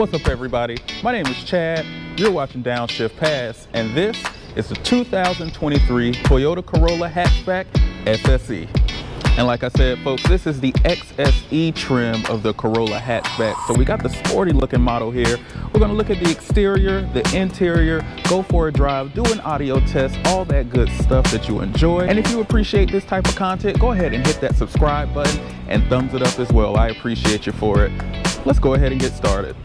What's up, everybody? My name is Chad. You're watching Downshift Pass, and this is the 2023 Toyota Corolla Hatchback XSE. And like I said, folks, this is the XSE trim of the Corolla Hatchback. So we got the sporty looking model here. We're gonna look at the exterior, the interior, go for a drive, do an audio test, all that good stuff that you enjoy. And if you appreciate this type of content, go ahead and hit that subscribe button and thumbs it up as well. I appreciate you for it. Let's go ahead and get started.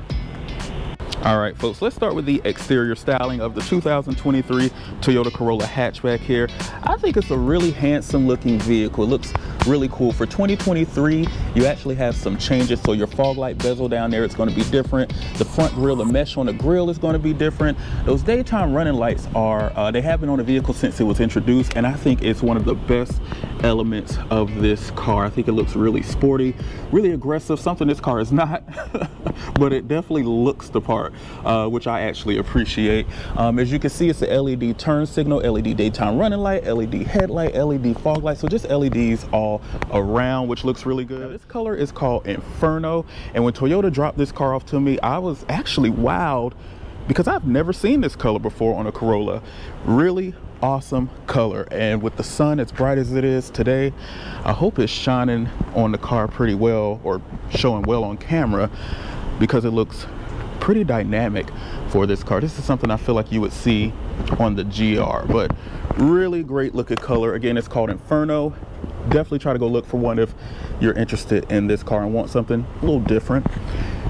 All right, folks, let's start with the exterior styling of the 2023 Toyota Corolla Hatchback here. I think it's a really handsome looking vehicle. It looks really cool. For 2023, you actually have some changes. So your fog light bezel down there, it's going to be different. The front grille, the mesh on the grille is going to be different. Those daytime running lights are, they have been on the vehicle since it was introduced, and I think it's one of the best elements of this car. I think it looks really sporty, really aggressive, something this car is not, but it definitely looks the part. Which I actually appreciate. As you can see, it's a LED turn signal, LED daytime running light, LED headlight, LED fog light, so just LEDs all around, which looks really good. Now, this color is called Inferno, and when Toyota dropped this car off to me, I was actually wowed because I've never seen this color before on a Corolla. Really awesome color, and with the sun as bright as it is today, I hope it's shining on the car pretty well, or showing well on camera, because it looks pretty dynamic for this car. This is something I feel like you would see on the GR, but really great looking color. Again, it's called Inferno. Definitely try to go look for one if you're interested in this car and want something a little different.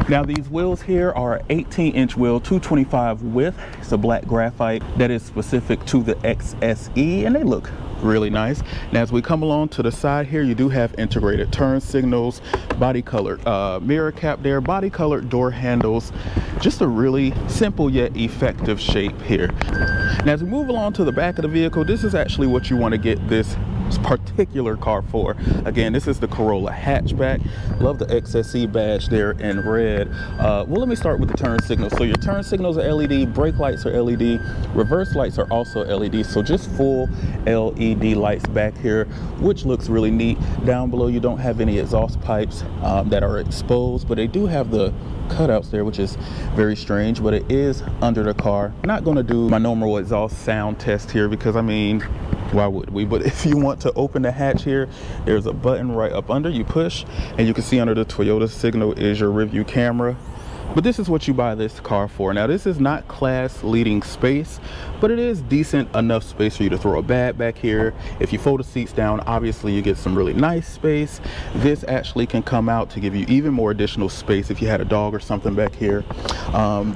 Now, these wheels here are 18-inch wheel, 225 width. It's a black graphite that is specific to the XSE, and they look really nice. Now, as we come along to the side here, you do have integrated turn signals, body colored mirror cap there, body colored door handles. Just a really simple yet effective shape here. Now, as we move along to the back of the vehicle, this is actually what you want to get this particular car for. Again, this is the Corolla Hatchback. Love the XSE badge there in red. Well, let me start with the turn signals. So your turn signals are LED, brake lights are LED, reverse lights are also LED. So just full LED lights back here, which looks really neat. Down below, you don't have any exhaust pipes that are exposed, but they do have the cutouts there, which is very strange, but it is under the car. Not going to do my normal exhaust sound test here because, I mean, why would we? But if you want to open the hatch here, there's a button right up under, you push, and you can see under the Toyota signal is your review camera. But this is what you buy this car for. Now, this is not class leading space, but it is decent enough space for you to throw a bag back here. If you fold the seats down, obviously you get some really nice space. This actually can come out to give you even more additional space if you had a dog or something back here.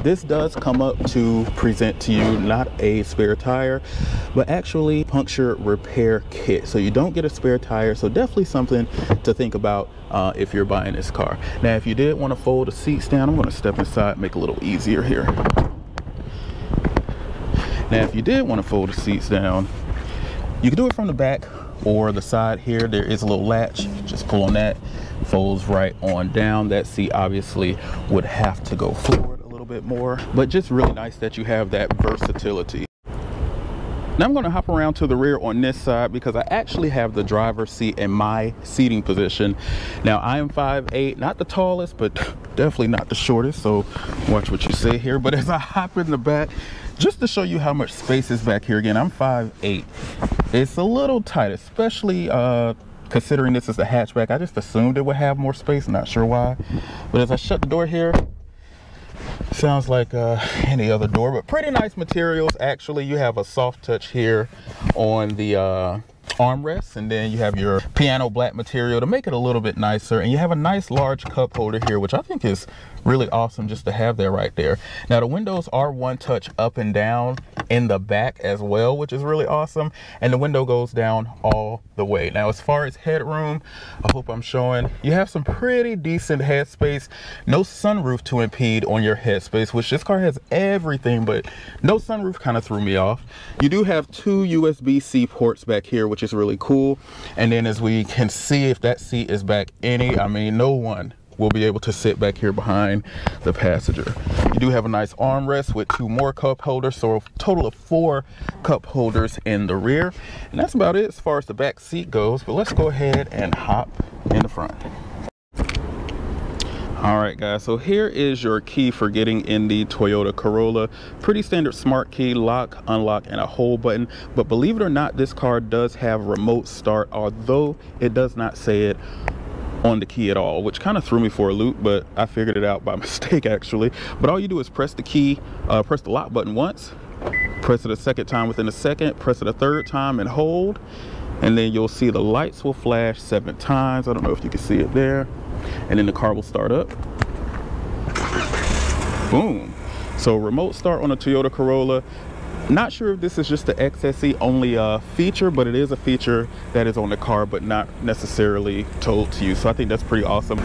This does come up to present to you not a spare tire, but actually puncture repair kit. So you don't get a spare tire, so definitely something to think about if you're buying this car. Now, if you did want to fold the seats down, I'm going to step inside, make it a little easier here. Now, if you did want to fold the seats down, you can do it from the back or the side here. There is a little latch, just pull on that, folds right on down. That seat obviously would have to go forward a little bit more, but just really nice that you have that versatility. Now I'm going to hop around to the rear on this side because I actually have the driver's seat in my seating position. Now, I am 5'8", not the tallest, but definitely not the shortest, so watch what you say here. But as I hop in the back, just to show you how much space is back here, again, I'm 5'8". It's a little tight, especially considering this is a hatchback. I just assumed it would have more space, not sure why. But as I shut the door here, sounds like any other door, but pretty nice materials. Actually, you have a soft touch here on the armrest, and then you have your piano black material to make it a little bit nicer, and you have a nice large cup holder here, which I think is really awesome just to have there right there. Now, the windows are one touch up and down in the back as well, which is really awesome, and the window goes down all the way. Now, as far as headroom, I hope I'm showing, you have some pretty decent headspace. No sunroof to impede on your headspace, which this car has everything, but no sunroof kind of threw me off. You do have two USB-C ports back here, which is really cool. And then as we can see, if that seat is back any, I mean, no one will be able to sit back here behind the passenger. You do have a nice armrest with two more cup holders, so a total of 4 cup holders in the rear. And that's about it as far as the back seat goes, but let's go ahead and hop in the front. All right, guys, so here is your key for getting in the Toyota Corolla. Pretty standard smart key, lock, unlock, and a hold button. But believe it or not, this car does have remote start, although it does not say it on the key at all, which kind of threw me for a loop, but I figured it out by mistake actually. But all you do is press the key, press the lock button once, press it a second time within a second, press it a third time and hold, and then you'll see the lights will flash 7 times. I don't know if you can see it there. And then the car will start up. Boom. So remote start on a Toyota Corolla. Not sure if this is just the XSE only feature, but it is a feature that is on the car but not necessarily told to you, so I think that's pretty awesome.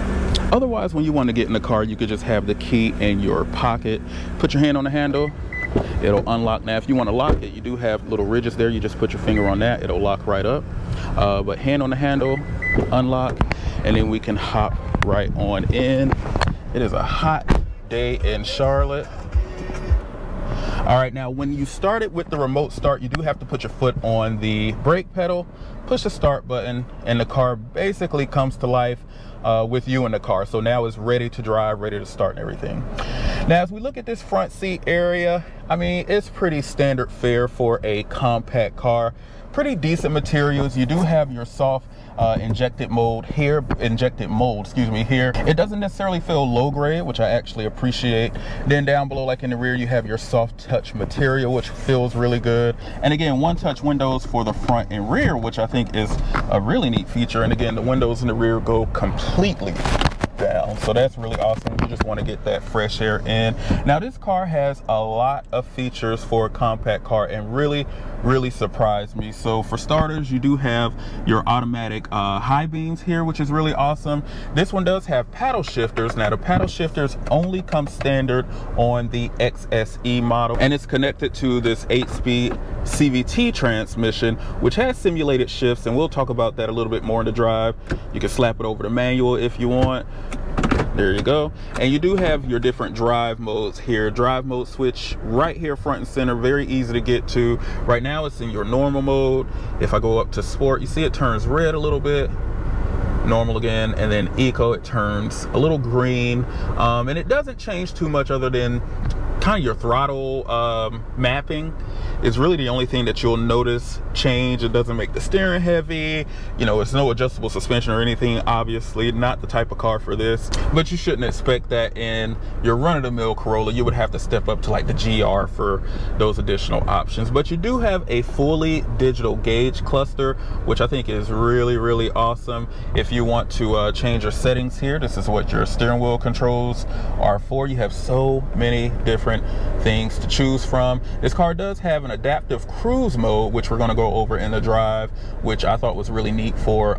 Otherwise, when you want to get in the car, you could just have the key in your pocket, put your hand on the handle, it'll unlock. Now if you want to lock it, you do have little ridges there, you just put your finger on that, it'll lock right up. But hand on the handle, unlock, and then we can hop right on in. It is a hot day in Charlotte. All right, now when you start it with the remote start, you do have to put your foot on the brake pedal, push the start button, and the car basically comes to life with you in the car. So now it's ready to drive, ready to start and everything. Now as we look at this front seat area, I mean, it's pretty standard fare for a compact car. Pretty decent materials. You do have your soft injected mold here. It doesn't necessarily feel low grade, which I actually appreciate. Then down below, like in the rear, you have your soft touch material, which feels really good. And again, one touch windows for the front and rear, which I think is a really neat feature. And again, the windows in the rear go completely down, so that's really awesome. You just want to get that fresh air in. Now this car has a lot of features for a compact car and really surprised me. So for starters, you do have your automatic high beams here, which is really awesome. This one does have paddle shifters. Now the paddle shifters only come standard on the XSE model, and it's connected to this 8-speed CVT transmission, which has simulated shifts, and we'll talk about that a little bit more in the drive. You can slap it over the manual if you want. There you go. And you do have your different drive modes here. Drive mode switch right here front and center, very easy to get to. Right now it's in your normal mode. If I go up to sport, you see it turns red a little bit, normal again, and then eco, it turns a little green. And it doesn't change too much other than kind of your throttle mapping is really the only thing that you'll notice change. It doesn't make the steering heavy, you know, it's no adjustable suspension or anything, obviously not the type of car for this, but you shouldn't expect that in your run-of-the-mill Corolla. You would have to step up to like the GR for those additional options. But you do have a fully digital gauge cluster, which I think is really awesome. If you want to change your settings here, this is what your steering wheel controls are for. You have so many different things to choose from. This car does have an adaptive cruise mode, which we're going to go over in the drive, which I thought was really neat for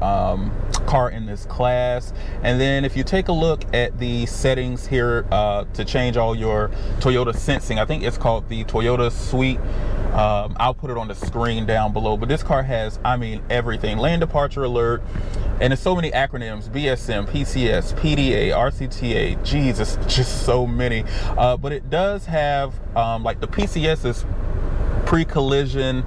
car in this class. And then if you take a look at the settings here to change all your Toyota sensing, I think it's called the Toyota Suite. I'll put it on the screen down below, but this car has, I mean, everything. Lane departure alert, and there's so many acronyms: BSM, PCS, PDA, RCTA, Jesus, just so many. But it does have like the PCS is pre-collision,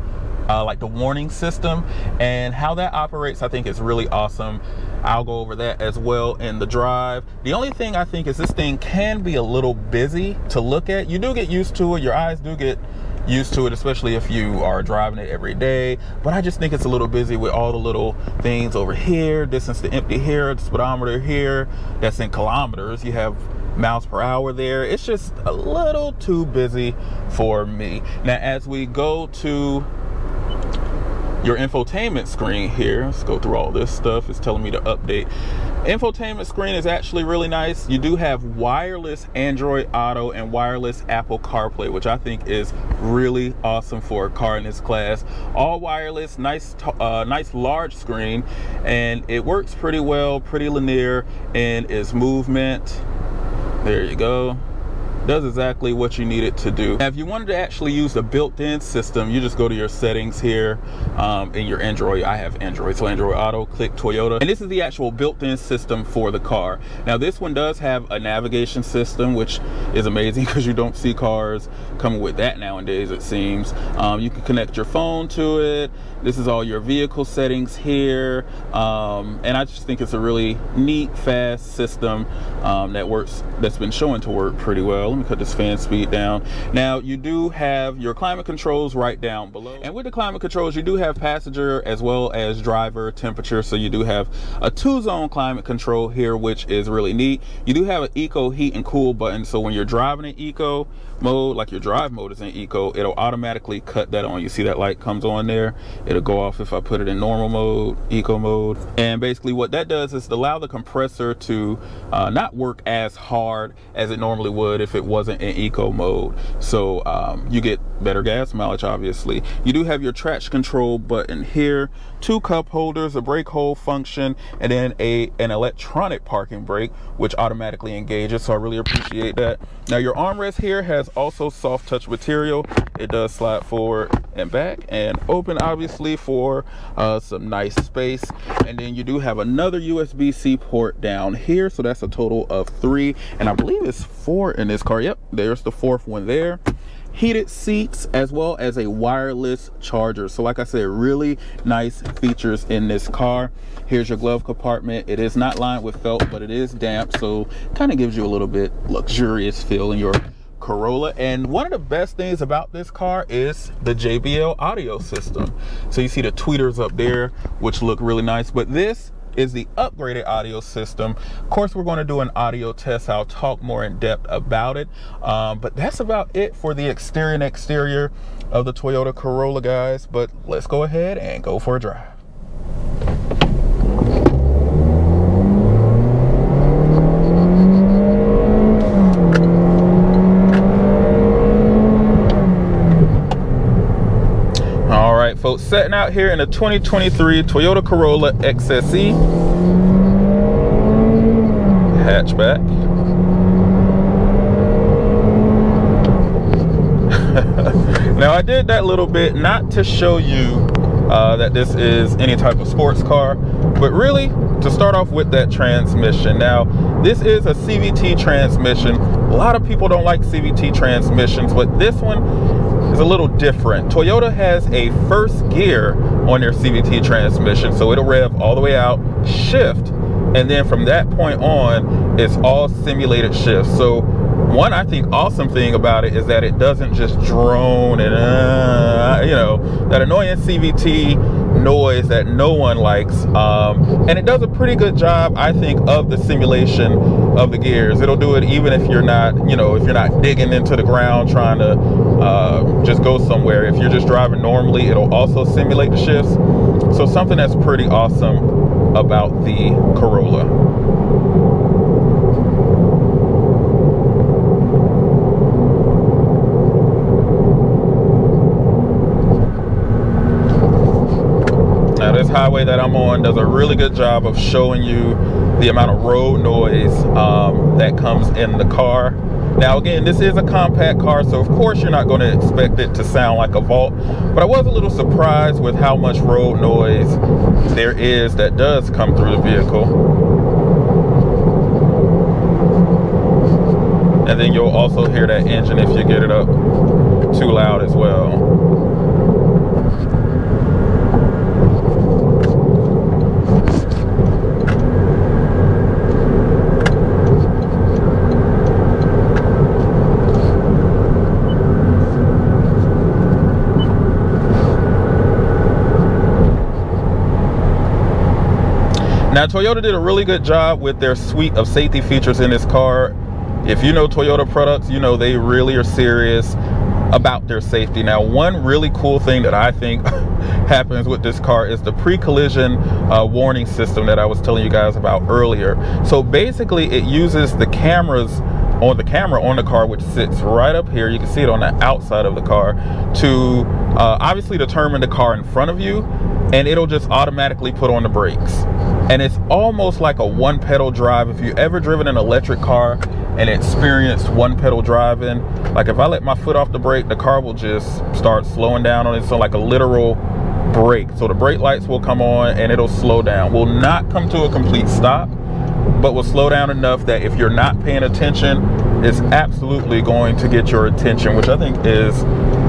like the warning system, and how that operates I think is really awesome. I'll go over that as well in the drive. The only thing I think is this thing can be a little busy to look at. You do get used to it, your eyes do get used to it, especially if you are driving it every day, but I just think it's a little busy with all the little things over here, distance to empty here, the speedometer here, that's in kilometers, you have miles per hour there. It's just a little too busy for me. Now as we go to your infotainment screen here, let's go through all this stuff. It's telling me to update. Infotainment screen is actually really nice. You do have wireless Android Auto and wireless Apple CarPlay, which I think is really awesome for a car in this class. All wireless, nice large screen, and it works pretty well, pretty linear in its movement. There you go. does exactly what you need it to do. Now, if you wanted to actually use the built-in system, you just go to your settings here in your Android. I have Android, so Android Auto, click Toyota, and this is the actual built-in system for the car. Now, this one does have a navigation system, which is amazing because you don't see cars coming with that nowadays, it seems. You can connect your phone to it. This is all your vehicle settings here, and I just think it's a really neat, fast system that's been shown to work pretty well. Let me cut this fan speed down. Now, you do have your climate controls right down below, and with the climate controls, you do have passenger as well as driver temperature. So you do have a 2-zone climate control here, which is really neat. You do have an eco heat and cool button, so when you're driving in eco mode, like your drive mode is in eco, it'll automatically cut that on. You see that light comes on there, it'll go off if I put it in normal mode, eco mode. And basically what that does is allow the compressor to not work as hard as it normally would if it wasn't in eco mode. So you get better gas mileage, obviously. You do have your traction control button here, 2 cup holders, a brake hold function, and then an electronic parking brake, which automatically engages, so I really appreciate that. Now, your armrest here has also soft touch material. It does slide forward and back and open, obviously, for some nice space. And then you do have another USB-C port down here, so that's a total of 3, and I believe it's 4 in this car. Yep, there's the 4th one there. Heated seats as well as a wireless charger. So like I said, really nice features in this car. Here's your glove compartment. It is not lined with felt, but it is damp, so kind of gives you a little bit luxurious feel in your Corolla. And one of the best things about this car is the JBL audio system. So you see the tweeters up there, which look really nice, but this is the upgraded audio system. Of course, we're going to do an audio test. I'll talk more in depth about it, but that's about it for the exterior and exterior of the Toyota Corolla, guys. But let's go ahead and go for a drive. All right, folks, setting out here in a 2023 Toyota Corolla XSE Hatchback. Now, I did that little bit not to show you that this is any type of sports car, but really to start off with that transmission. Now, this is a CVT transmission. A lot of people don't like CVT transmissions, but this one is a little different. Toyota has a first gear on their CVT transmission, so it'll rev all the way out, shift, and then from that point on, it's all simulated shifts. So one, I think, awesome thing about it is that it doesn't just drone and you know, that annoying CVT noise that no one likes, and it does a pretty good job, I think, of the simulation of the gears. It'll do it even if you're not, you know, if you're not digging into the ground trying to just go somewhere. If you're just driving normally, it'll also simulate the shifts. So something that's pretty awesome about the Corolla. This highway that I'm on does a really good job of showing you the amount of road noise that comes in the car. Now, again, this is a compact car, so of course you're not going to expect it to sound like a Vault, but I was a little surprised with how much road noise there is that does come through the vehicle. And then you'll also hear that engine if you get it up too loud as well. Now, Toyota did a really good job with their suite of safety features in this car. If you know Toyota products, you know they really are serious about their safety. Now, one really cool thing that I think happens with this car is the pre-collision warning system that I was telling you guys about earlier. So basically, it uses the camera on the car, which sits right up here. You can see it on the outside of the car, to obviously determine the car in front of you, and it'll just automatically put on the brakes. And it's almost like a one pedal drive. If you've ever driven an electric car an experienced one pedal driving, like if I let my foot off the brake, the car will just start slowing down on its own, like a literal brake. So the brake lights will come on and it'll slow down. Will not come to a complete stop, but will slow down enough that if you're not paying attention, it's absolutely going to get your attention, which I think is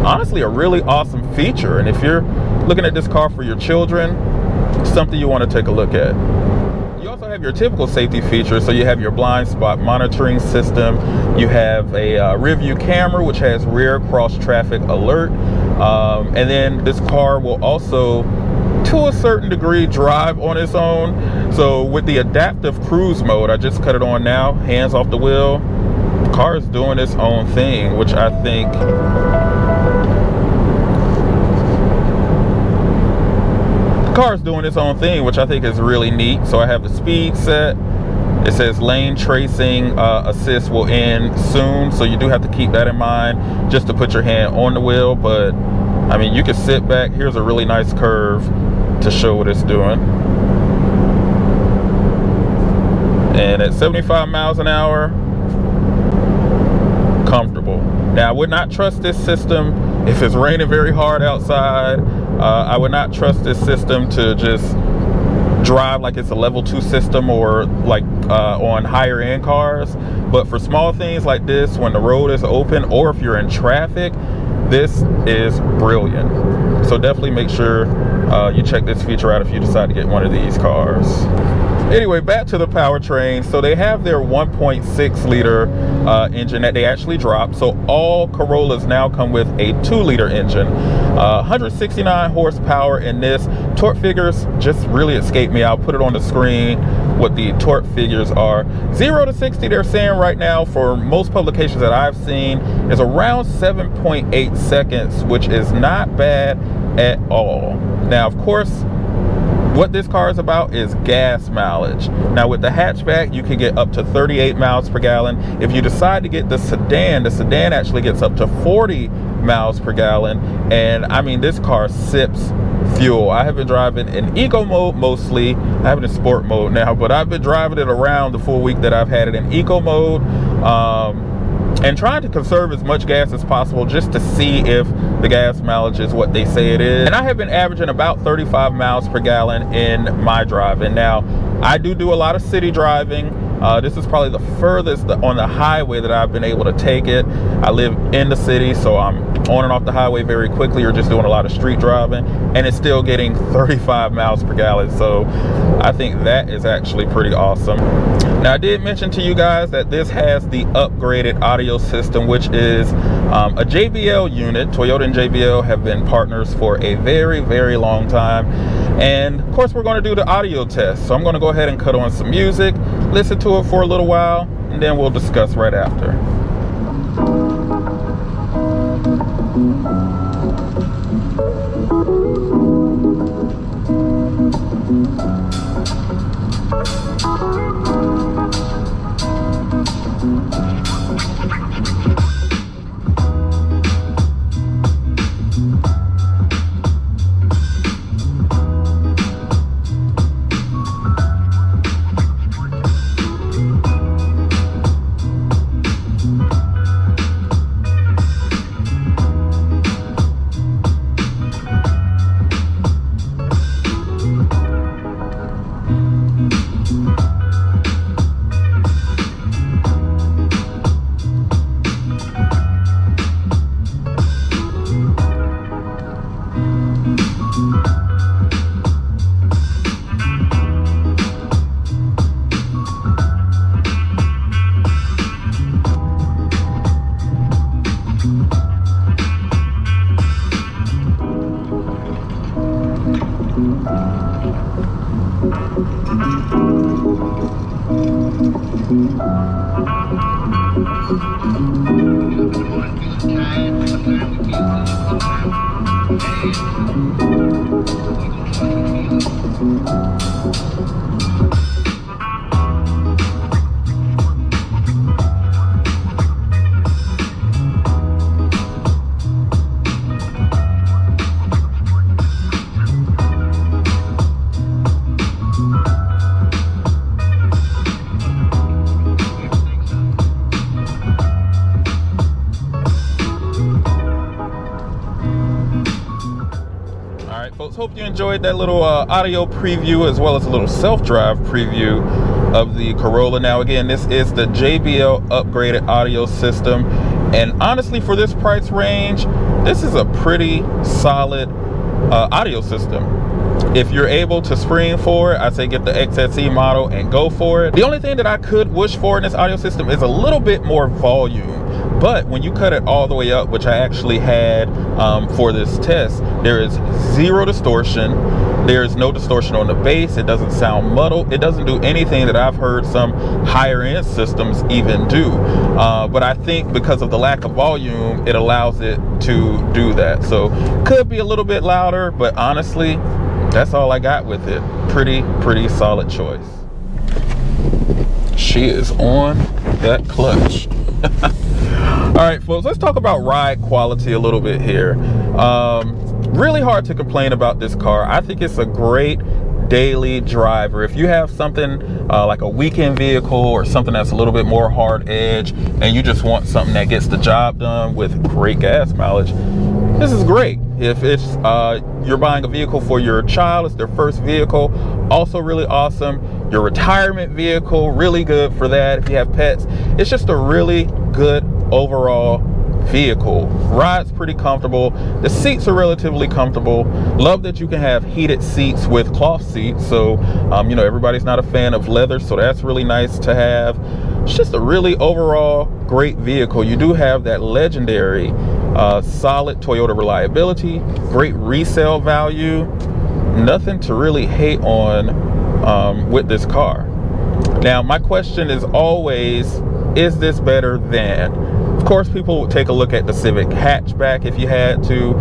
honestly a really awesome feature. And if you're looking at this car for your children, something you want to take a look at. You also have your typical safety features. So you have your blind spot monitoring system. You have a rear view camera, which has rear cross traffic alert. And then this car will also, to a certain degree, drive on its own. So with the adaptive cruise mode, I just cut it on now, hands off the wheel. The car is doing its own thing, which I think is really neat. So I have the speed set. It says lane tracing assist will end soon, so you do have to keep that in mind just to put your hand on the wheel. But I mean, you can sit back. Here's a really nice curve to show what it's doing. And at 75 miles an hour, comfortable. Now, I would not trust this system if it's raining very hard outside. I would not trust this system to just drive like it's a level 2 system or like on higher end cars. But for small things like this, when the road is open or if you're in traffic, this is brilliant. So definitely make sure you check this feature out if you decide to get one of these cars. Anyway, back to the powertrain. So they have their 1.6 liter engine that they actually dropped. So all Corollas now come with a 2-liter engine. 169 horsepower in this. Torque figures just really escape me. I'll put it on the screen what the torque figures are. 0 to 60, they're saying right now for most publications that I've seen is around 7.8 seconds, which is not bad at all. Now, of course, what this car is about is gas mileage. Now with the hatchback, you can get up to 38 miles per gallon. If you decide to get the sedan actually gets up to 40 miles per gallon. And I mean, this car sips fuel. I have been driving in eco mode mostly. I have it in sport mode now, but I've been driving it around the full week that I've had it in eco mode. And trying to conserve as much gas as possible just to see if the gas mileage is what they say it is. And I have been averaging about 35 miles per gallon in my driving. Now, I do a lot of city driving. This is probably the furthest on the highway that I've been able to take it. I live in the city, so I'm on and off the highway very quickly, or just doing a lot of street driving, and it's still getting 35 miles per gallon. So I think that is actually pretty awesome. Now, I did mention to you guys that this has the upgraded audio system, which is a JBL unit. Toyota and JBL have been partners for a very, very long time. And of course, we're going to do the audio test. So I'm going to go ahead and cut on some music, listen to it for a little while, and then we'll discuss right after. right, folks, hope you enjoyed that little audio preview as well as a little self-drive preview of the Corolla. Now again, this is the JBL upgraded audio system, and honestly for this price range, this is a pretty solid audio system. If you're able to spring for it, I'd say get the XSE model and go for it. The only thing that I could wish for in this audio system is a little bit more volume. But when you cut it all the way up, which I actually had for this test, there is zero distortion. There is no distortion on the bass. It doesn't sound muddled. It doesn't do anything that I've heard some higher end systems even do. But I think because of the lack of volume, it allows it to do that. So could be a little bit louder, but honestly, that's all I got with it. Pretty solid choice. She is on that clutch. All right, folks, let's talk about ride quality a little bit here. Really hard to complain about this car. I think it's a great daily driver. If you have something like a weekend vehicle or something that's a little bit more hard edge and you just want something that gets the job done with great gas mileage, this is great. If it's you're buying a vehicle for your child, it's their first vehicle, also really awesome. Your retirement vehicle, really good for that. If you have pets, it's just a really good overall vehicle. Ride's pretty comfortable. The seats are relatively comfortable. Love that you can have heated seats with cloth seats. So you know, everybody's not a fan of leather, so that's really nice to have. It's just a really overall great vehicle. You do have that legendary solid Toyota reliability, great resale value, nothing to really hate on with this car. Now my question is always, is this better than? Of course, people would take a look at the Civic hatchback if you had to.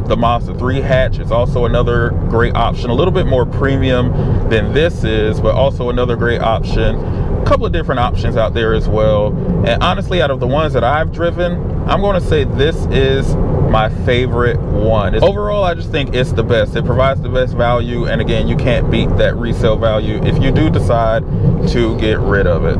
The Mazda 3 hatch is also another great option, a little bit more premium than this is, but also another great option. A couple of different options out there as well. And honestly, out of the ones that I've driven, I'm going to say this is my favorite one. Overall, I just think it's the best. It provides the best value, and again, you can't beat that resale value if you do decide to get rid of it.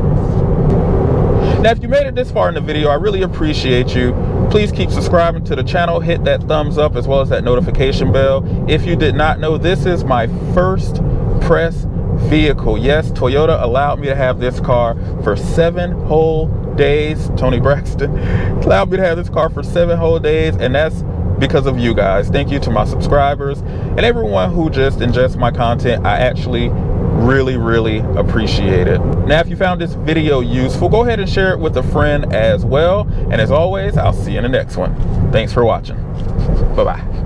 Now, if you made it this far in the video, I really appreciate you. Please keep subscribing to the channel, hit that thumbs up as well as that notification bell. If you did not know, this is my first press vehicle. Yes, Toyota allowed me to have this car for 7 whole days. Tony Braxton allowed me to have this car for 7 whole days, and that's because of you guys. Thank you to my subscribers and everyone who just ingests my content. I actually really appreciate it. Now, if you found this video useful, go ahead and share it with a friend as well. And as always, I'll see you in the next one. Thanks for watching. Bye-bye.